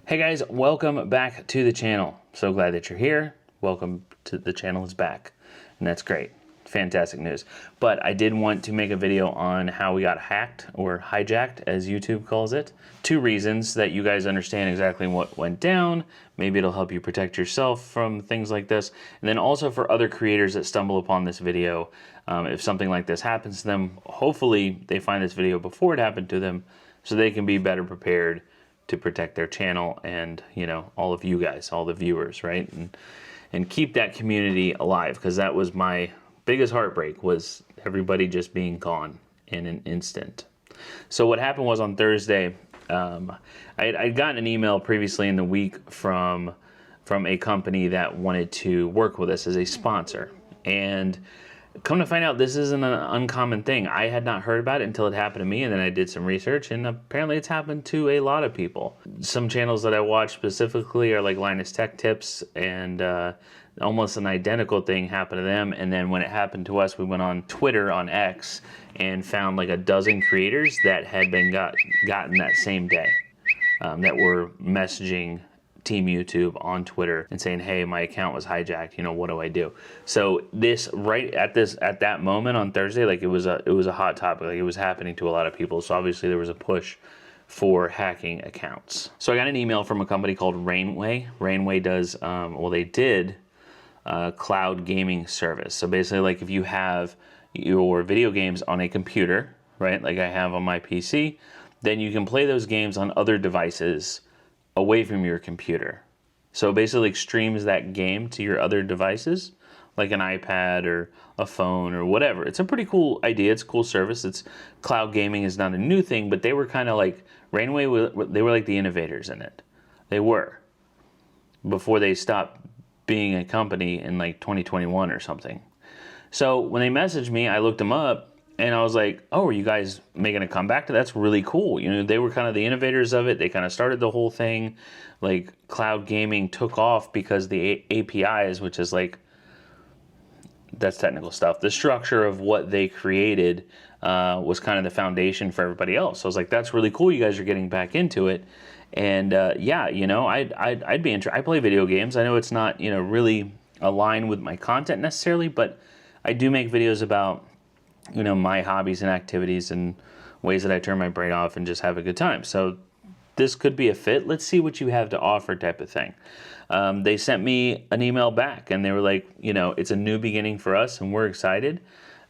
Hey guys, welcome back to the channel. So glad that you're here. Welcome to the channel is back. And that's great. Fantastic news. But I did want to make a video on how we got hacked or hijacked, as YouTube calls it. Two reasons that you guys understand exactly what went down. Maybe it'll help you protect yourself from things like this. And then also for other creators that stumble upon this video, if something like this happens to them, hopefully they find this video before it happened to them so they can be better prepared to protect their channel and, you know, all of you guys, all the viewers, right? And keep that community alive, because that was my biggest heartbreak, was everybody just being gone in an instant. So what happened was on Thursday, I'd gotten an email previously in the week from a company that wanted to work with us as a sponsor. And come to find out, this isn't an uncommon thing. I had not heard about it until it happened to me, and then I did some research, and apparently it's happened to a lot of people. Some channels that I watch specifically are like Linus Tech Tips, and almost an identical thing happened to them. And then when it happened to us, we went on Twitter, on X, and found like a dozen creators that had been gotten that same day, that were messaging Team YouTube on Twitter and saying, hey, my account was hijacked, you know, what do I do? So this, right at that moment on Thursday, like it was a hot topic, like it was happening to a lot of people. So obviously there was a push for hacking accounts. So I got an email from a company called Rainway. Rainway does, well, they did cloud gaming service. So basically, like if you have your video games on a computer, right, like I have on my PC, then you can play those games on other devices away from your computer. So basically streams that game to your other devices, like an iPad or a phone or whatever. It's a pretty cool idea. It's a cool service. It's cloud gaming is not a new thing, but they were kind of like, Rainway, they were like the innovators in it. They were, before they stopped being a company in like 2021 or something. So when they messaged me, I looked them up, and I was like, oh, are you guys making a comeback to that? That's really cool. You know, they were kind of the innovators of it. They kind of started the whole thing. Like cloud gaming took off because the APIs, which is like, that's technical stuff. The structure of what they created was kind of the foundation for everybody else. So I was like, that's really cool. You guys are getting back into it. And yeah, you know, I'd be interested. I play video games. I know it's not, you know, really aligned with my content necessarily, but I do make videos about, you know, my hobbies and activities and ways that I turn my brain off and just have a good time. So this could be a fit. Let's see what you have to offer, type of thing. They sent me an email back, and they were like, you know, it's a new beginning for us and we're excited.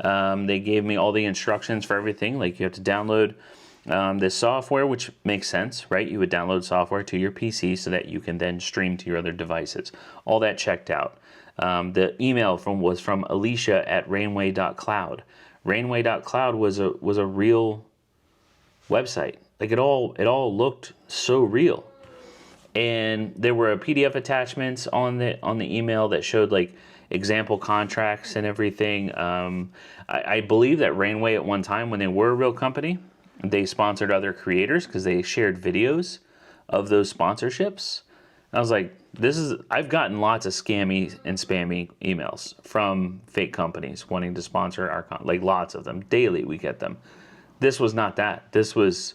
They gave me all the instructions for everything. Like you have to download this software, which makes sense, right? You would download software to your PC so that you can then stream to your other devices. All that checked out. The email was from Alicia at rainway.cloud. Rainway.cloud was a real website. Like it all looked so real. And there were PDF attachments on the email that showed like example contracts and everything. I believe that Rainway at one time, when they were a real company, they sponsored other creators because they shared videos of those sponsorships. I was like, I've gotten lots of scammy and spammy emails from fake companies wanting to sponsor our content, like lots of them. Daily we get them. This was not that. This was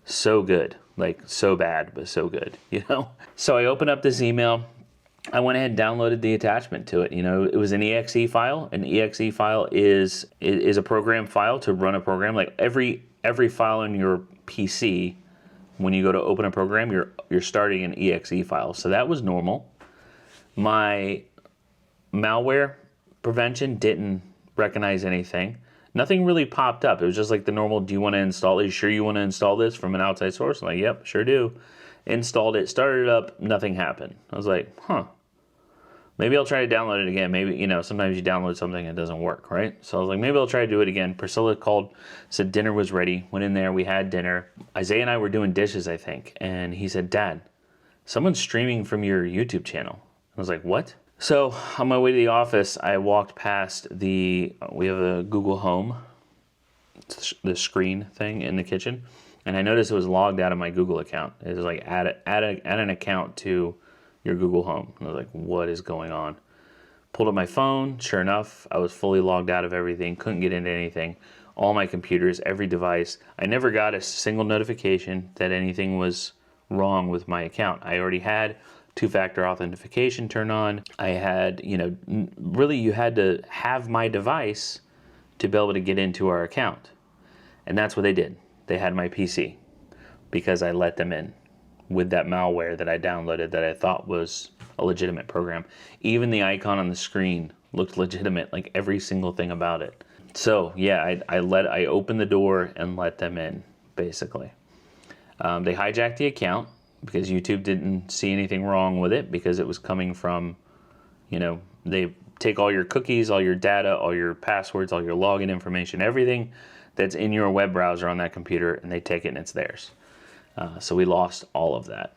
so good, like so bad, but so good, you know? So I opened up this email. I went ahead and downloaded the attachment to it. You know, it was an exe file. An exe file is a program file to run a program. Like every file in your PC, when you go to open a program, you're starting an exe file. So that was normal. My malware prevention didn't recognize anything. Nothing really popped up. It was just like the normal, do you want to install it? Are you sure you want to install this from an outside source? I'm like, yep, sure do. Installed it, started it up, nothing happened. I was like, huh. Maybe I'll try to download it again. Maybe, you know, sometimes you download something and it doesn't work, right? So I was like, maybe I'll try to do it again. Priscilla called, said dinner was ready. Went in there, we had dinner. Isaiah and I were doing dishes, I think. And he said, Dad, someone's streaming from your YouTube channel. I was like, what? So on my way to the office, I walked past we have a Google Home, the screen thing in the kitchen. And I noticed it was logged out of my Google account. It was like, add an account to your Google Home. And I was like, what is going on? Pulled up my phone. Sure enough, I was fully logged out of everything. Couldn't get into anything. All my computers, every device. I never got a single notification that anything was wrong with my account. I already had two-factor authentication turned on. I had, really you had to have my device to be able to get into our account. And that's what they did. They had my PC because I let them in with that malware that I downloaded that I thought was a legitimate program. Even the icon on the screen looked legitimate, like every single thing about it. So yeah, I opened the door and let them in, basically. They hijacked the account because YouTube didn't see anything wrong with it because it was coming from, they take all your cookies, all your data, all your passwords, all your login information, everything that's in your web browser on that computer, and they take it and it's theirs. So we lost all of that.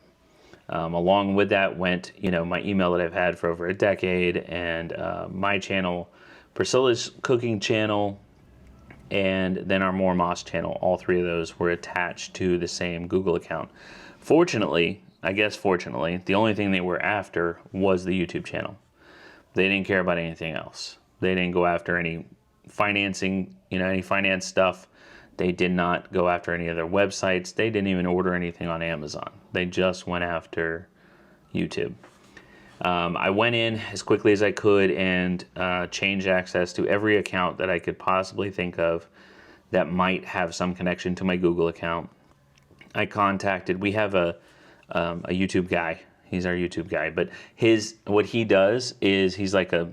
Along with that went, my email that I've had for over a decade, and my channel, Priscilla's cooking channel, and then our More Moss channel. All three of those were attached to the same Google account. Fortunately, the only thing they were after was the YouTube channel. They didn't care about anything else. They didn't go after any financing, any finance stuff. They did not go after any other websites. They didn't even order anything on Amazon. They just went after YouTube. I went in as quickly as I could and changed access to every account that I could possibly think of that might have some connection to my Google account. We have a YouTube guy. He's our YouTube guy, but what he does is he's like a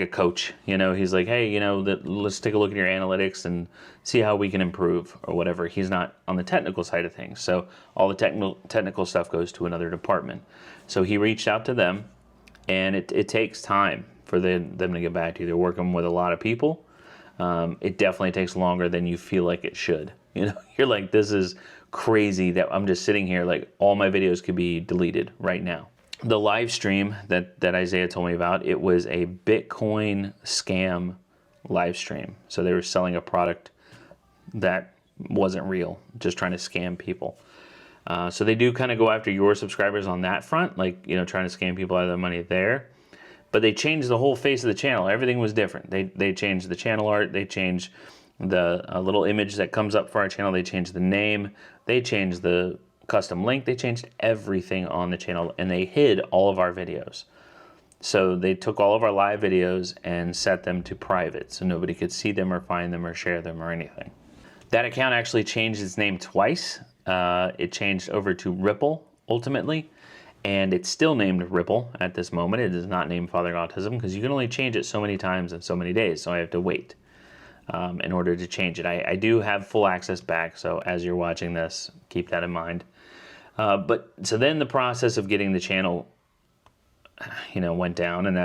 coach, he's like, hey, let's take a look at your analytics and see how we can improve or whatever. He's not on the technical side of things. So all the technical stuff goes to another department. So he reached out to them, and it takes time for them to get back to you. They're working with a lot of people. It definitely takes longer than you feel like it should. You're like, this is crazy that I'm just sitting here, like all my videos could be deleted right now. The live stream that Isaiah told me about, it was a Bitcoin scam live stream. So they were selling a product that wasn't real, just trying to scam people. So they do kind of go after your subscribers on that front, like, trying to scam people out of their money there. But they changed the whole face of the channel. Everything was different. They changed the channel art. They changed the little image that comes up for our channel. They changed the name. They changed the custom link. They changed everything on the channel, and they hid all of our videos. So they took all of our live videos and set them to private so nobody could see them or find them or share them or anything. That account actually changed its name twice. It changed over to Ripple ultimately, and it's still named Ripple at this moment. It is not named Fathering Autism because you can only change it so many times in so many days, so I have to wait in order to change it. I do have full access back, so as you're watching this, keep that in mind. But so then the process of getting the channel, went down, and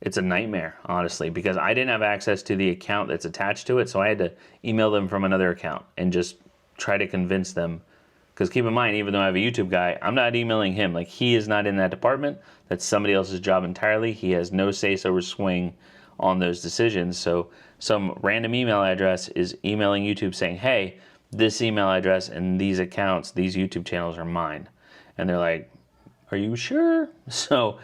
it's a nightmare, honestly, because I didn't have access to the account that's attached to it, so I had to email them from another account and just try to convince them. Because keep in mind, even though I have a YouTube guy, I'm not emailing him. Like, he is not in that department. That's somebody else's job entirely. He has no say-so or swing on those decisions. So some random email address is emailing YouTube saying, hey, this email address and these accounts, these YouTube channels are mine. And they're like, are you sure? So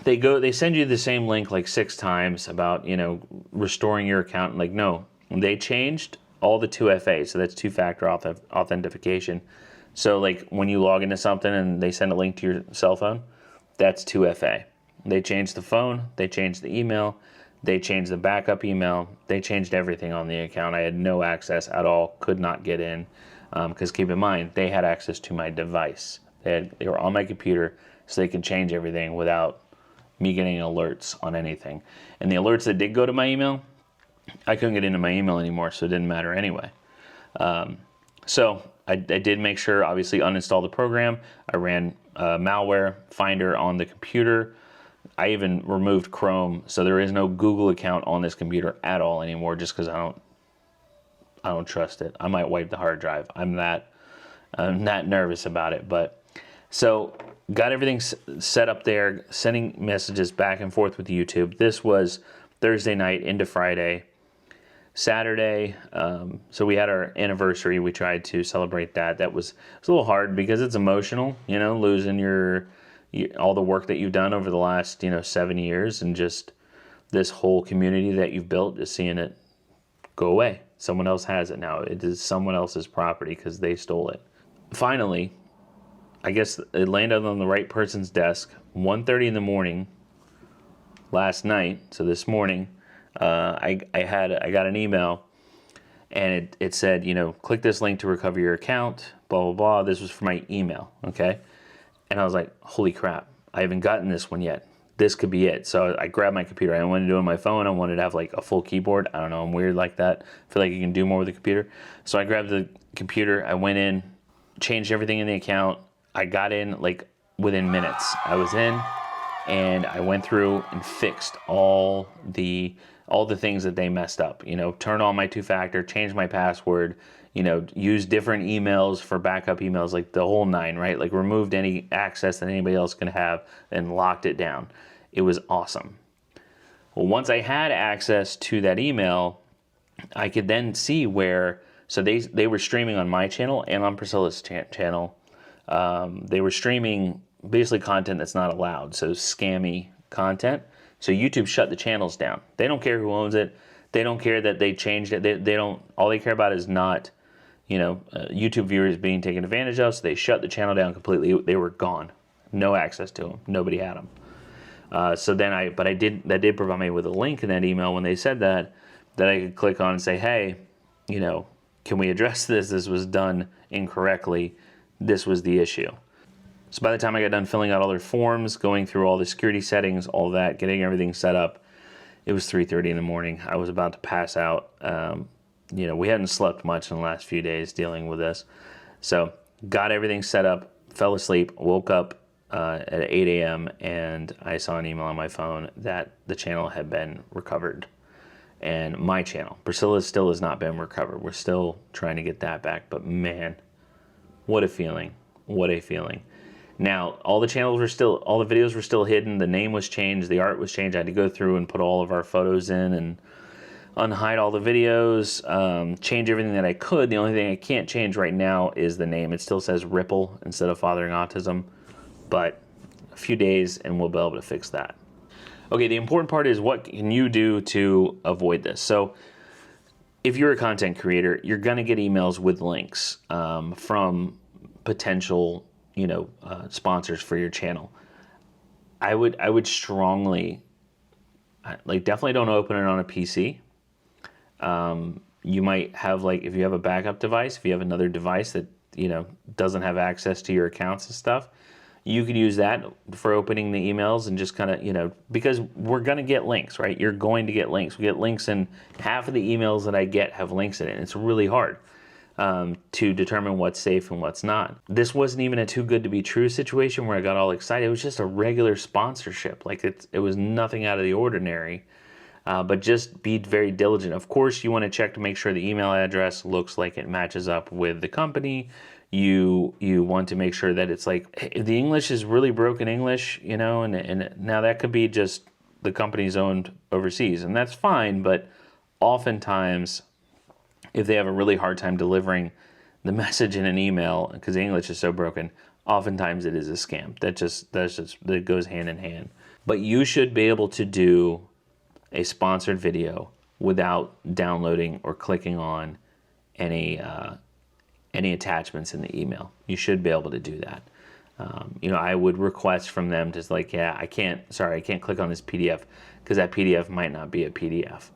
they send you the same link like 6 times about, restoring your account. Like, no, they changed all the 2FA, so that's two-factor authentication. So like when you log into something and they send a link to your cell phone, that's 2FA. They changed the phone, they changed the email, they changed the backup email, they changed everything on the account. I had no access at all, could not get in, because keep in mind, they had access to my device. They were on my computer, so they could change everything without me getting alerts on anything. And the alerts that did go to my email, I couldn't get into my email anymore, so it didn't matter anyway. So I did make sure, obviously, uninstall the program. I ran malware finder on the computer. I even removed Chrome, so there is no Google account on this computer at all anymore, just because I don't trust it. I might wipe the hard drive. I'm that nervous about it. But so got everything set up there, sending messages back and forth with YouTube. This was Thursday night into Friday. Saturday, so we had our anniversary. We tried to celebrate that. It was a little hard because it's emotional, losing all the work that you've done over the last 7 years, and just this whole community that you've built, just seeing it go away. Someone else has it now. It is someone else's property because they stole it. finally, I guess it landed on the right person's desk, 1:30 in the morning last night. So this morning, I got an email, and it said, you know, click this link to recover your account, blah, blah, blah. This was for my email, okay? And I was like, holy crap, I haven't gotten this one yet. This could be it. So I grabbed my computer. I didn't want to do it on my phone. I wanted to have like a full keyboard. I don't know, I'm weird like that. I feel like you can do more with the computer. So I grabbed the computer, I went in, changed everything in the account. I got in like within minutes. I was in, and I went through and fixed all the things that they messed up. You know, turned on my two-factor, changed my password, you know, used different emails for backup emails, like the whole nine, right? Like removed any access that anybody else can have and locked it down. It was awesome. Well, once I had access to that email, I could then see where, so they were streaming on my channel and on Priscilla's channel. They were streaming basically content that's not allowed, so scammy content. So YouTube shut the channels down. They don't care who owns it. They don't care that they changed it. They don't. All they care about is not, you know, YouTube viewers being taken advantage of. So they shut the channel down completely. They were gone. No access to them. Nobody had them. So then that did provide me with a link in that email when they said that I could click on and say, hey, you know, can we address this? This was done incorrectly. This was the issue. So by the time I got done filling out all their forms, going through all the security settings, all that, getting everything set up, it was 3:30 in the morning. I was about to pass out. You know, we hadn't slept much in the last few days dealing with this. So got everything set up, fell asleep, woke up at 8 a.m. and I saw an email on my phone that the channel had been recovered. And my channel, Priscilla, still has not been recovered. We're still trying to get that back, but man, what a feeling. What a feeling. Now, all the videos were still hidden. The name was changed. The art was changed. I had to go through and put all of our photos in and unhide all the videos, change everything that I could. The only thing I can't change right now is the name. It still says Ripple instead of Fathering Autism, but a few days and we'll be able to fix that. Okay, the important part is what can you do to avoid this? So if you're a content creator, you're gonna get emails with links from potential, you know, sponsors for your channel. I would strongly, like, definitely don't open it on a PC. You might have, like, if you have a backup device, if you have another device that, you know, doesn't have access to your accounts and stuff, you could use that for opening the emails and just kind of, you know, because we're going to get links, right? You're going to get links. We get links, and half of the emails that I get have links in it. It's really hard to determine what's safe and what's not. This wasn't even a too good to be true situation where I got all excited. It was just a regular sponsorship. Like it was nothing out of the ordinary, but just be very diligent. Of course, you want to check to make sure the email address looks like it matches up with the company. You want to make sure that it's like, the English is really broken English, you know, and now that could be just the company's owned overseas, and that's fine, but oftentimes if they have a really hard time delivering the message in an email because the English is so broken, oftentimes it is a scam. That goes hand in hand. But you should be able to do a sponsored video without downloading or clicking on any attachments in the email. You should be able to do that. You know, I would request from them just like, yeah, I can't click on this PDF because that PDF might not be a PDF.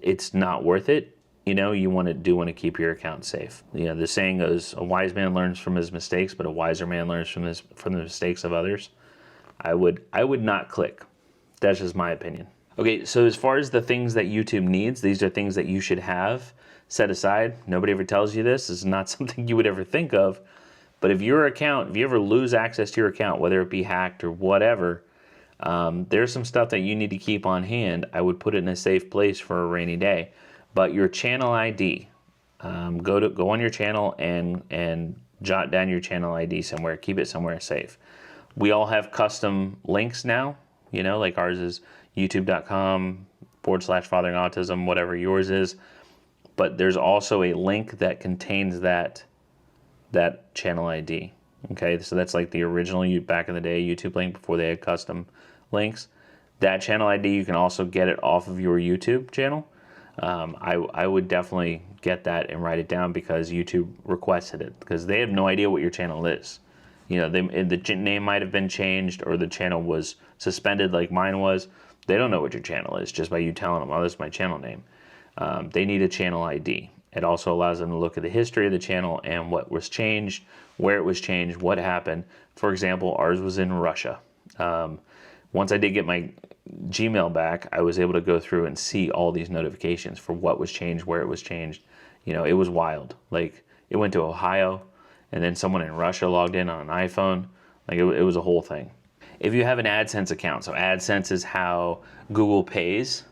It's not worth it. You know, you want to keep your account safe. You know, the saying goes, a wise man learns from his mistakes, but a wiser man learns from the mistakes of others. I would not click. That's just my opinion. Okay, so as far as the things that YouTube needs, these are things that you should have set aside. Nobody ever tells you this. This is not something you would ever think of. But if you ever lose access to your account, whether it be hacked or whatever, there's some stuff that you need to keep on hand. I would put it in a safe place for a rainy day. But your channel ID, go on your channel and jot down your channel ID somewhere. Keep it somewhere safe. We all have custom links now. You know, like ours is youtube.com/FatheringAutism, whatever yours is. But there's also a link that contains that channel ID. Okay, so that's like the original back in the day YouTube link before they had custom links. That channel ID, you can also get it off of your YouTube channel. I would definitely get that and write it down because YouTube requested it, because they have no idea what your channel is. You know, the name might have been changed, or the channel was suspended like mine was. They don't know what your channel is just by you telling them, oh, this is my channel name. They need a channel ID. It also allows them to look at the history of the channel and what was changed, where it was changed, what happened. For example, ours was in Russia. Once I did get my Gmail back, I was able to go through and see all these notifications for what was changed, where it was changed. You know, it was wild. Like, it went to Ohio, and then someone in Russia logged in on an iPhone. Like, it was a whole thing. If you have an AdSense account, so AdSense is how Google pays,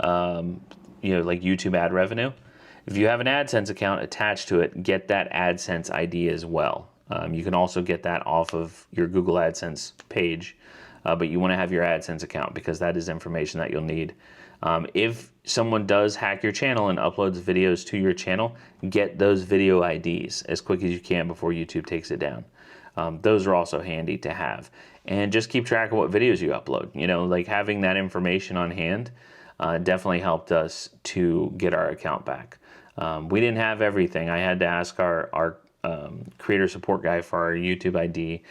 you know, like YouTube ad revenue. If you have an AdSense account attached to it, get that AdSense ID as well. You can also get that off of your Google AdSense page, but you want to have your AdSense account because that is information that you'll need. If someone does hack your channel and uploads videos to your channel, get those video IDs as quick as you can before YouTube takes it down. Those are also handy to have. And just keep track of what videos you upload. You know, like having that information on hand definitely helped us to get our account back. We didn't have everything. I had to ask our creator support guy for our YouTube ID.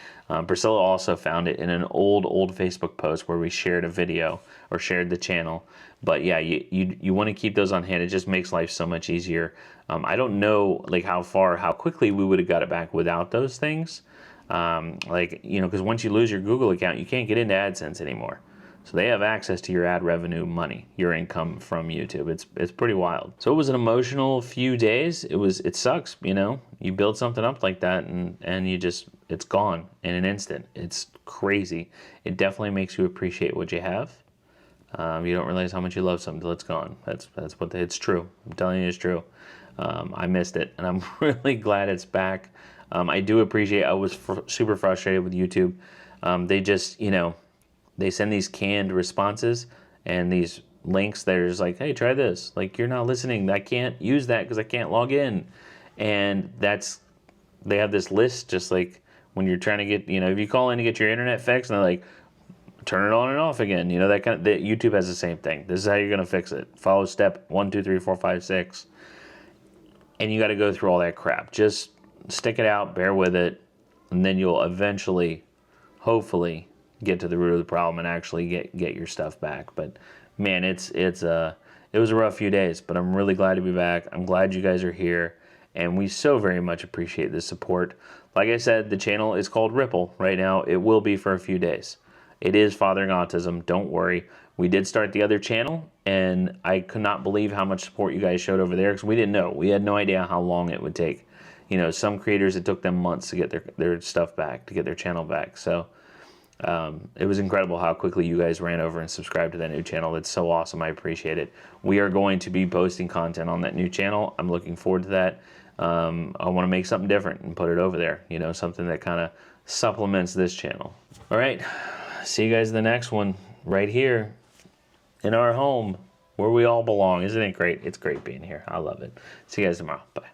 Priscilla also found it in an old Facebook post where we shared a video or shared the channel. But yeah, you want to keep those on hand. It just makes life so much easier. I don't know like how quickly we would have got it back without those things. Like, you know, because once you lose your Google account, you can't get into AdSense anymore. So they have access to your ad revenue money, your income from YouTube. It's pretty wild. So it was an emotional few days. It sucks, you know. You build something up like that and you just, it's gone in an instant. It's crazy. It definitely makes you appreciate what you have. You don't realize how much you love something until it's gone. That's what it's true. I'm telling you, it's true. I missed it, and I'm really glad it's back. I do appreciate. I was super frustrated with YouTube. They just, you know, they send these canned responses and these links that are just like, hey, try this. Like, you're not listening. I can't use that because I can't log in. And they have this list just like when you're trying to get, you know, if you call in to get your internet fixed and they're like, turn it on and off again. You know, that YouTube has the same thing. This is how you're going to fix it. Follow step 1, 2, 3, 4, 5, 6. And you got to go through all that crap. Just stick it out, bear with it, and then you'll eventually, hopefully, get to the root of the problem and actually get your stuff back. But man, it was a rough few days, but I'm really glad to be back. I'm glad you guys are here, and we so very much appreciate the support. Like I said, the channel is called Ripple right now. It will be for a few days. It is Fathering Autism. Don't worry. We did start the other channel, and I could not believe how much support you guys showed over there because we didn't know. We had no idea how long it would take. You know, some creators, it took them months to get their stuff back, to get their channel back. So it was incredible how quickly you guys ran over and subscribed to that new channel. It's so awesome. I appreciate it. We are going to be posting content on that new channel. I'm looking forward to that. I want to make something different and put it over there. You know, something that kind of supplements this channel. All right. See you guys in the next one right here in our home where we all belong. Isn't it great? It's great being here. I love it. See you guys tomorrow. Bye.